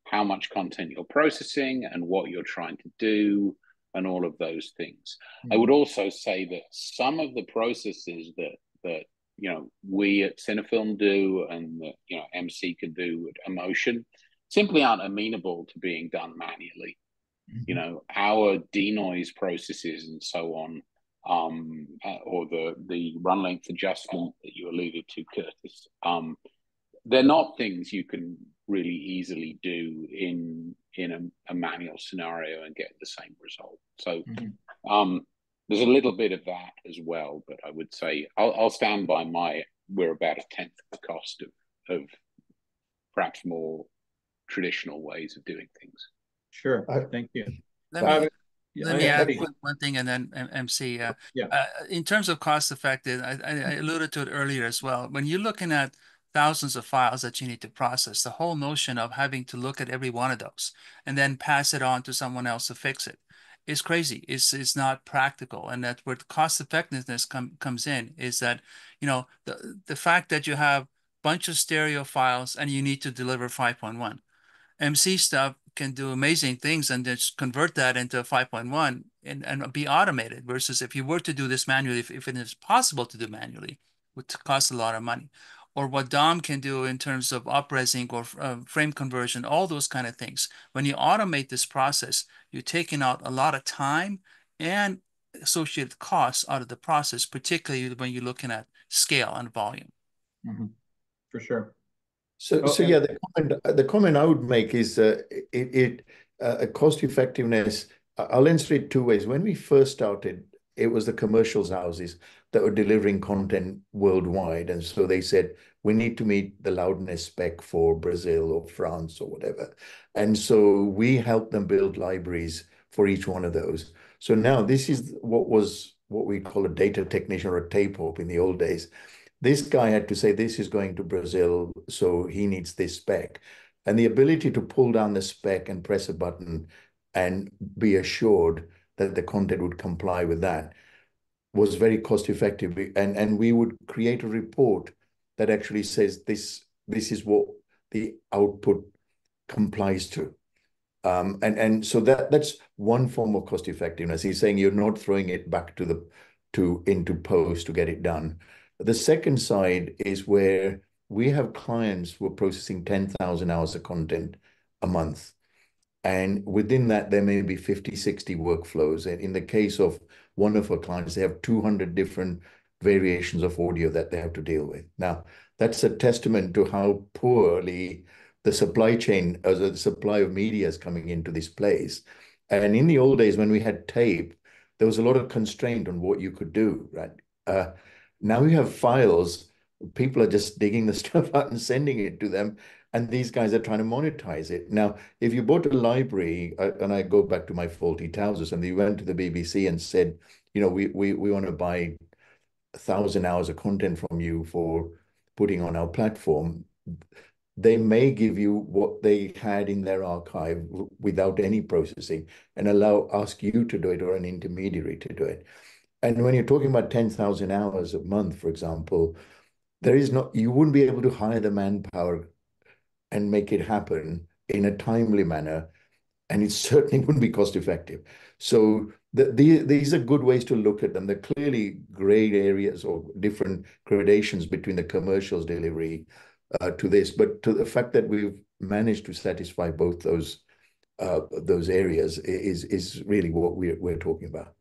how much content you're processing and what you're trying to do and all of those things. I would also say that some of the processes that we at Cinnafilm do and that MC can do at Emotion simply aren't amenable to being done manually. Our denoise processes and so on, or the run length adjustment that you alluded to, Curtis, they're not things you can really easily do in a manual scenario and get the same result. So there's a little bit of that as well, but I would say I'll stand by we're about 1/10 of the cost of perhaps more traditional ways of doing things. Sure, thank you. Let me add one thing and then MC. In terms of cost effective, I alluded to it earlier as well. When you're looking at thousands of files that you need to process, the whole notion of having to look at every one of those and then pass it on to someone else to fix it is crazy. It's not practical. And that's where the cost effectiveness comes in, is that, the fact that you have a bunch of stereo files and you need to deliver 5.1. MC stuff can do amazing things and just convert that into a 5.1 and be automated, versus if you were to do this manually, if it is possible to do manually, it would cost a lot of money. Or what Dom can do in terms of up-resing or frame conversion, all those kind of things. When you automate this process, you're taking out a lot of time and associated costs out of the process, particularly when you're looking at scale and volume. For sure. So yeah, the comment I would make is cost effectiveness. I'll answer it two ways. When we first started, it was the commercials houses that were delivering content worldwide, and so they said we need to meet the loudness spec for Brazil or France or whatever, and so we helped them build libraries for each one of those. So now this is what we call a data technician or a tape op in the old days. This guy had to say, this is going to Brazil, so he needs this spec. And the ability to pull down the spec and press a button and be assured that the content would comply with that was very cost effective. And we would create a report that actually says this is what the output complies to. And so that's one form of cost effectiveness. He's saying you're not throwing it back to into post to get it done. The second side is where we have clients who are processing 10,000 hours of content a month. And within that, there may be 50, 60 workflows. And in the case of one of our clients, they have 200 different variations of audio that they have to deal with. Now, that's a testament to how poorly the supply chain, as the supply of media is coming into this place. And in the old days, when we had tape, there was a lot of constraint on what you could do, right? Now we have files. People are just digging the stuff out and sending it to them, and these guys are trying to monetize it. Now, if you bought a library, and I go back to my faulty trousers, and you went to the BBC and said, you know, we want to buy 1,000 hours of content from you for putting on our platform, they may give you what they had in their archive without any processing and ask you to do it or an intermediary to do it. And when you're talking about 10,000 hours a month, for example, you wouldn't be able to hire the manpower and make it happen in a timely manner, and it certainly wouldn't be cost effective. So these are good ways to look at them. They're clearly gray areas or different gradations between the commercials delivery to this, but to the fact that we've managed to satisfy both those areas is really what we're talking about.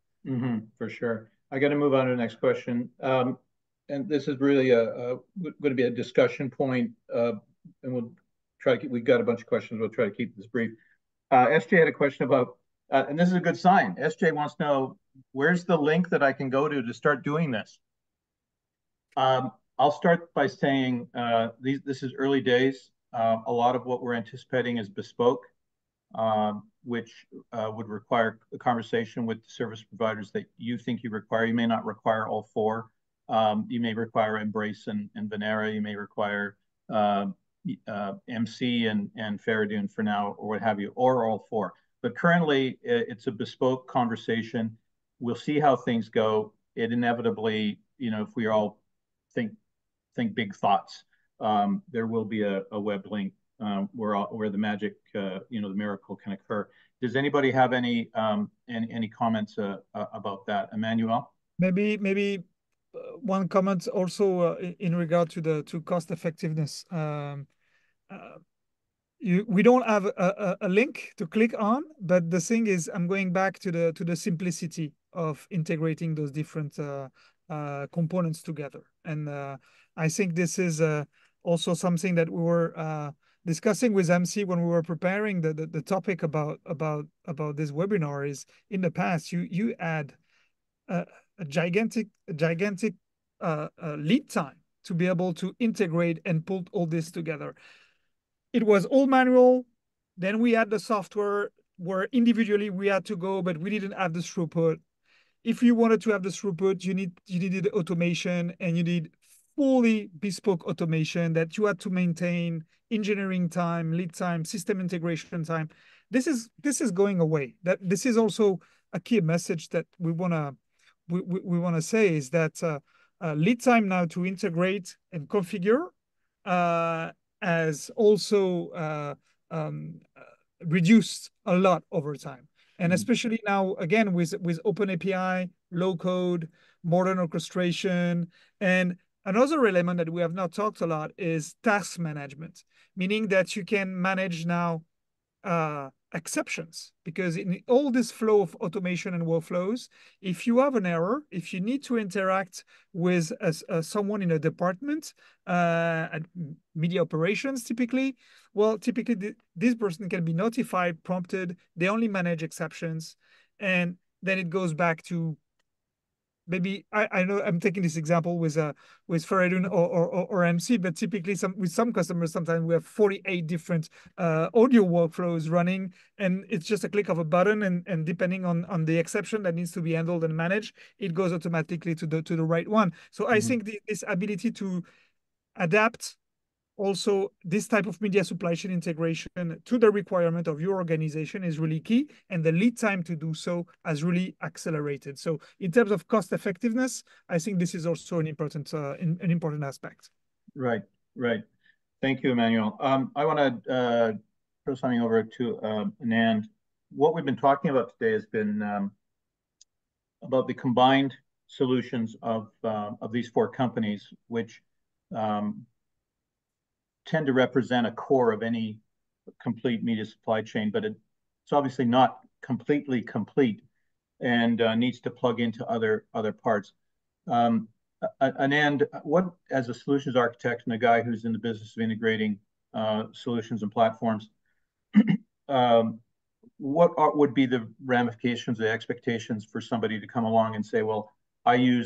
For sure. I got to move on to the next question. And this is really going to be a discussion point, and we'll try to keep, we've got a bunch of questions. We'll try to keep this brief. SJ had a question about, and this is a good sign. SJ wants to know, where's the link that I can go to start doing this? I'll start by saying this is early days. A lot of what we're anticipating is bespoke, which would require a conversation with the service providers that you think you require. You may not require all four. You may require Embrace and Venera. You may require MC and Faradune for now, or what have you, or all four. But currently, it's a bespoke conversation. We'll see how things go. It inevitably, you know, if we all think big thoughts, there will be a web link where the magic, you know, the miracle can occur. Does anybody have any comments about that, Emmanuel? Maybe one comment also in regard to cost effectiveness. We don't have a link to click on, but the thing is, I'm going back to the simplicity of integrating those different components together, and I think this is also something that we were discussing with MC when we were preparing the topic about this webinar. Is in the past you add a gigantic lead time to be able to integrate and pull all this together. It was all manual. Then we had the software where individually we had to go, but we didn't have the throughput. If you wanted to have the throughput, you needed automation, and you need fully bespoke automation that you had to maintain, engineering time, lead time, system integration time. This is going away. This is also a key message that we wanna say, is that lead time now to integrate and configure has also reduced a lot over time. And especially now, again, with open API, low code, modern orchestration, and another element that we have not talked a lot is task management, meaning that you can manage now exceptions, because in all this flow of automation and workflows, if you have an error, if you need to interact with someone in a department, at media operations typically, this person can be notified, prompted, they only manage exceptions, and then it goes back to, maybe I know I'm taking this example with Faradune or MC, but typically with some customers, sometimes we have 48 different audio workflows running, and it's just a click of a button, and depending on the exception that needs to be handled and managed, it goes automatically to the right one. So I think this ability to adapt also this type of media supply chain integration to the requirement of your organization is really key, and the lead time to do so has really accelerated. So in terms of cost effectiveness, I think this is also an important aspect. Right. Thank you, Emmanuel. I want to throw something over to Anand. What we've been talking about today has been about the combined solutions of these four companies, which tend to represent a core of any complete media supply chain, but it's obviously not completely complete and needs to plug into other parts. Anand, what, as a solutions architect and a guy who's in the business of integrating solutions and platforms, what would be the ramifications, the expectations for somebody to come along and say, well, I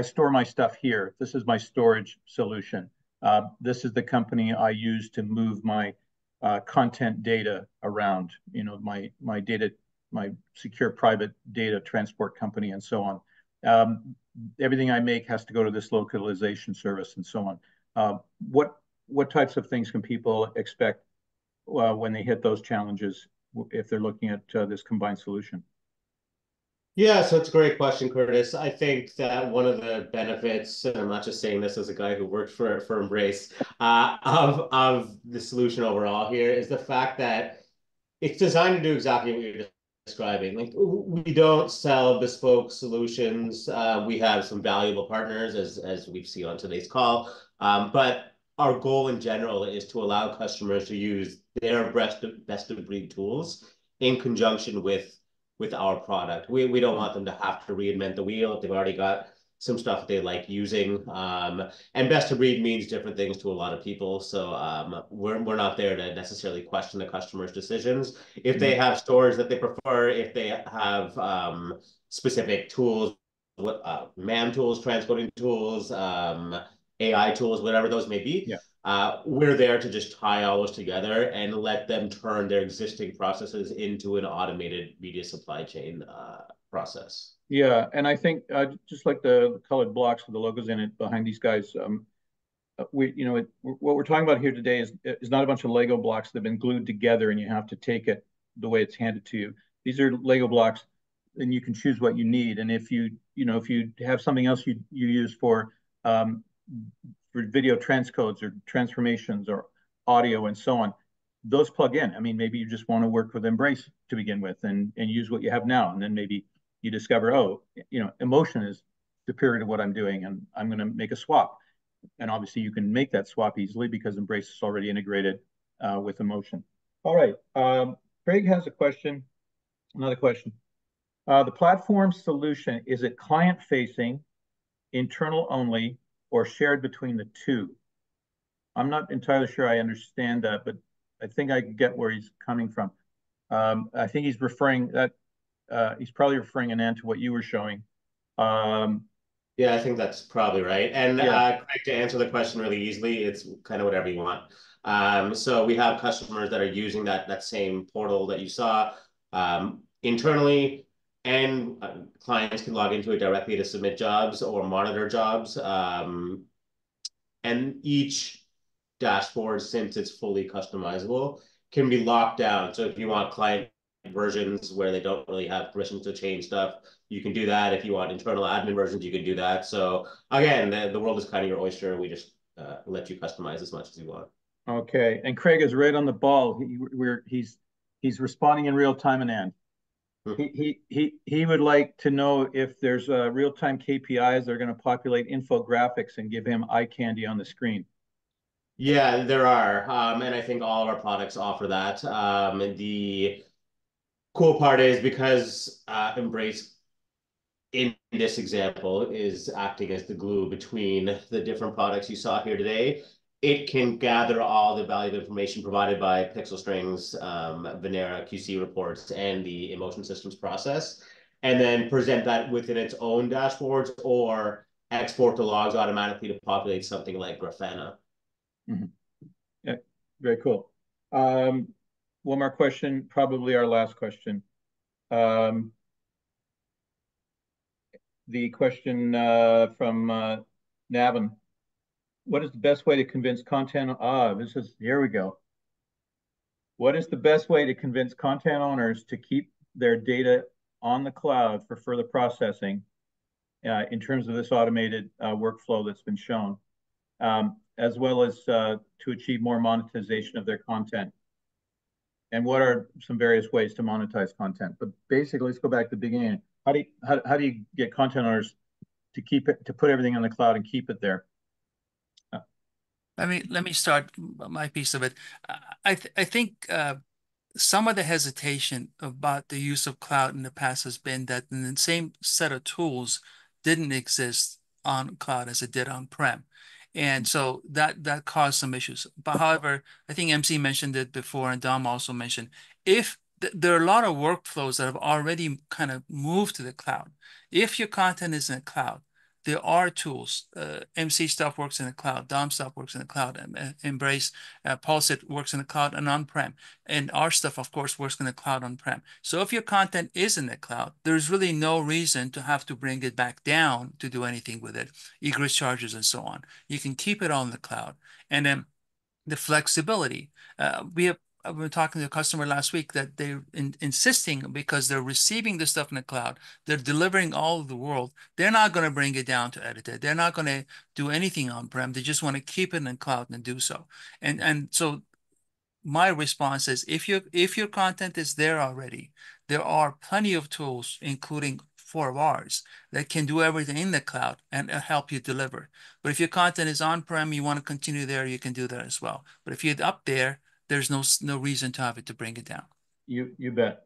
store my stuff here. This is my storage solution. This is the company I use to move my content data around, my data, my secure private data transport company, and so on. Everything I make has to go to this localization service, and so on. What types of things can people expect when they hit those challenges if they're looking at this combined solution? Yeah, so it's a great question, Curtis. I think that one of the benefits, and I'm not just saying this as a guy who worked for Embrace, of the solution overall here is the fact that it's designed to do exactly what you're describing. Like, we don't sell bespoke solutions. We have some valuable partners, as we've seen on today's call. But our goal in general is to allow customers to use their best of breed tools in conjunction with our product. We don't want them to have to reinvent the wheel if they've already got some stuff they like using. And best of breed means different things to a lot of people. So we're not there to necessarily question the customer's decisions. If they have storage that they prefer, if they have specific tools, MAM tools, transcoding tools, AI tools, whatever those may be, we're there to just tie all those together and let them turn their existing processes into an automated media supply chain process. Yeah, and I think just like the colored blocks with the logos in it behind these guys, what we're talking about here today is not a bunch of Lego blocks that have been glued together and you have to take it the way it's handed to you. These are Lego blocks, and you can choose what you need. And if you have something else you use for video transcodes or transformations or audio and so on, those plug in. I mean, maybe you just want to work with Embrace to begin with and use what you have now, and then maybe you discover, oh, emotion is superior to what I'm doing, and I'm going to make a swap. And obviously, you can make that swap easily because Embrace is already integrated with emotion. All right, Craig has a question. Another question. The platform solution, is it client-facing, internal only, or shared between the two? I'm not entirely sure I understand that, but I think I get where he's coming from. I think he's referring that. He's probably referring, Anand, to what you were showing. Yeah, I think that's probably right. And Craig, to answer the question really easily, it's kind of whatever you want. So we have customers that are using that same portal that you saw internally, and clients can log into it directly to submit jobs or monitor jobs. And each dashboard, since it's fully customizable, can be locked down. So if you want client versions where they don't really have permission to change stuff, you can do that. If you want internal admin versions, you can do that. So again, the world is kind of your oyster. We just let you customize as much as you want. Okay, and Craig is right on the ball. He's responding in real time, Anand. He would like to know if there's real-time KPIs that are going to populate infographics and give him eye candy on the screen. Yeah, there are. And I think all of our products offer that. The cool part is because Embrace, in this example, is acting as the glue between the different products you saw here today, it can gather all the valuable information provided by Pixel Strings, Venera QC reports, and the emotion systems process, and then present that within its own dashboards or export the logs automatically to populate something like Grafana. Yeah, very cool. One more question, probably our last question. The question from Navin. What is the best way to convince content? Here we go. What is the best way to convince content owners to keep their data on the cloud for further processing in terms of this automated workflow that's been shown, as well as to achieve more monetization of their content? And what are some various ways to monetize content? But basically, let's go back to the beginning. how do you get content owners to put everything on the cloud and keep it there? Let me start my piece of it. I think some of the hesitation about the use of cloud in the past has been that the same set of tools didn't exist on cloud as it did on-prem. And so that caused some issues. But however, I think MC mentioned it before, and Dom also mentioned, if there are a lot of workflows that have already kind of moved to the cloud. If your content is in the cloud, there are tools. MC stuff works in the cloud. Dom stuff works in the cloud. Embrace, Pulsit works in the cloud and on-prem. And our stuff, of course, works in the cloud on-prem. So if your content is in the cloud, there's really no reason to have to bring it back down to do anything with it, egress charges and so on. You can keep it all in the cloud. And then the flexibility. We were talking to a customer last week that they're insisting, because they're receiving the stuff in the cloud, they're delivering all of the world. They're not going to bring it down to edit it. They're not going to do anything on-prem. They just want to keep it in the cloud and do so. And so my response is, if your content is there already, there are plenty of tools, including 4 of ours, that can do everything in the cloud and help you deliver. But if your content is on-prem, you want to continue there, you can do that as well. But if you're up there, there's no reason to have it to bring it down. You bet.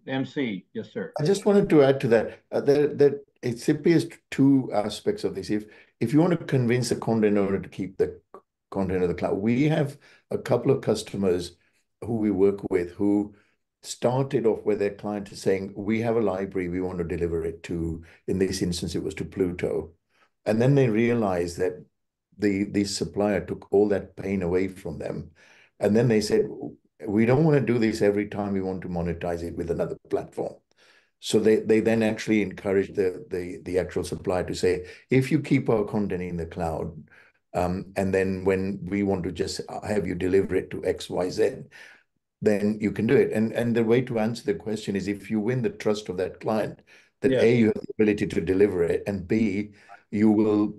MC, yes, sir. I just wanted to add to that. That it simply is 2 aspects of this. If you want to convince a content owner to keep the content in the cloud, we have a couple of customers who we work with who started off with their client saying, we have a library, we want to deliver it to, in this instance, it was to Pluto. And then they realized that the supplier took all that pain away from them. And then they said, we don't want to do this every time we want to monetize it with another platform. So they then actually encouraged the actual supplier to say, if you keep our content in the cloud, and then when we want to just have you deliver it to XYZ, then you can do it. And the way to answer the question is, if you win the trust of that client, that Yes. A, you have the ability to deliver it, and B, you will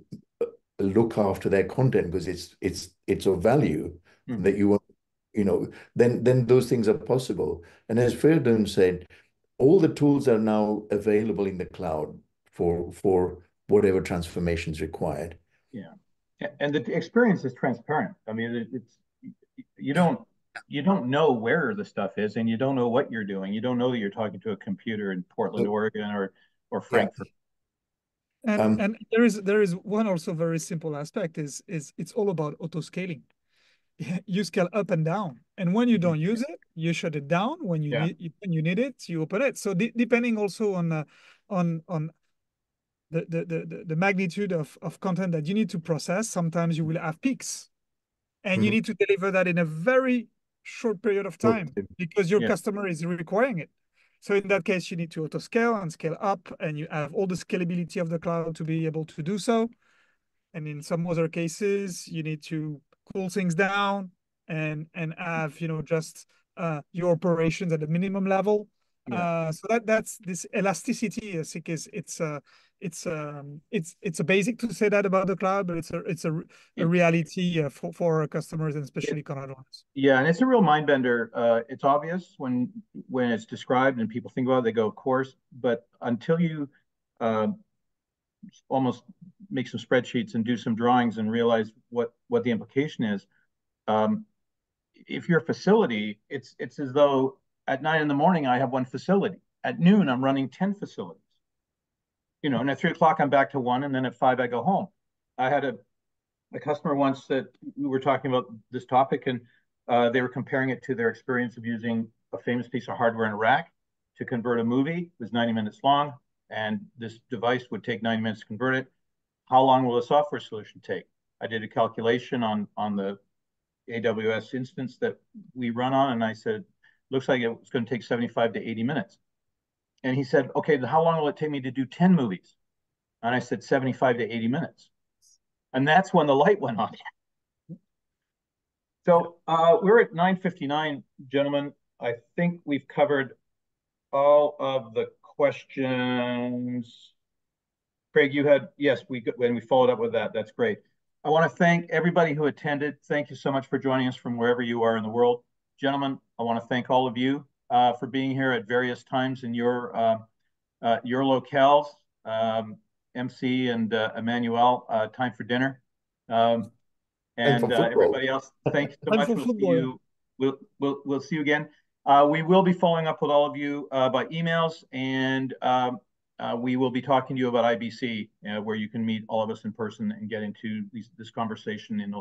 look after their content because it's of value that you want, then those things are possible. And as Ferdinand said, all the tools are now available in the cloud for whatever transformations required. Yeah. And the experience is transparent. I mean, you don't know where the stuff is, and you don't know what you're doing. You don't know that you're talking to a computer in Portland, Oregon, or Frankfurt. Yeah. And there is one also very simple aspect is it's all about auto scaling. You scale up and down, and when you don't use it, you shut it down. When you need it, you open it. So depending also on the magnitude of content that you need to process, sometimes you will have peaks, and you need to deliver that in a very short period of time because your customer is requiring it. So in that case, you need to auto scale and scale up, and you have all the scalability of the cloud to be able to do so. And in some other cases, you need to cool things down and have just your operations at a minimum level. So that's this elasticity. I think it's a basic to say that about the cloud, but it's a reality for our customers, and especially Canada ones. Yeah, and it's a real mind bender. It's obvious when it's described and people think about it, they go, of course, but until you almost make some spreadsheets and do some drawings and realize what the implication is. If you're a facility, it's as though at 9 a.m. I have one facility. At noon, I'm running 10 facilities. And at 3 o'clock, I'm back to one, and then at 5, I go home. I had a customer once that we were talking about this topic, and they were comparing it to their experience of using a famous piece of hardware in Iraq to convert a movie. It was 90 minutes long, and this device would take 9 minutes to convert it. How long will a software solution take? I did a calculation on the AWS instance that we run on, and I said, looks like it's going to take 75 to 80 minutes. And he said, okay, how long will it take me to do 10 movies? And I said, 75 to 80 minutes. And that's when the light went on. So we're at 9:59, gentlemen. I think we've covered all of the questions. Craig, when we followed up with that, that's great. I want to thank everybody who attended. Thank you so much for joining us from wherever you are in the world. Gentlemen, I want to thank all of you for being here at various times in your your locales. MC and Emmanuel, time for dinner. And everybody else, thanks so much. We'll see you. We'll see you again. We will be following up with all of you by emails, and we will be talking to you about IBC, where you can meet all of us in person and get into this conversation in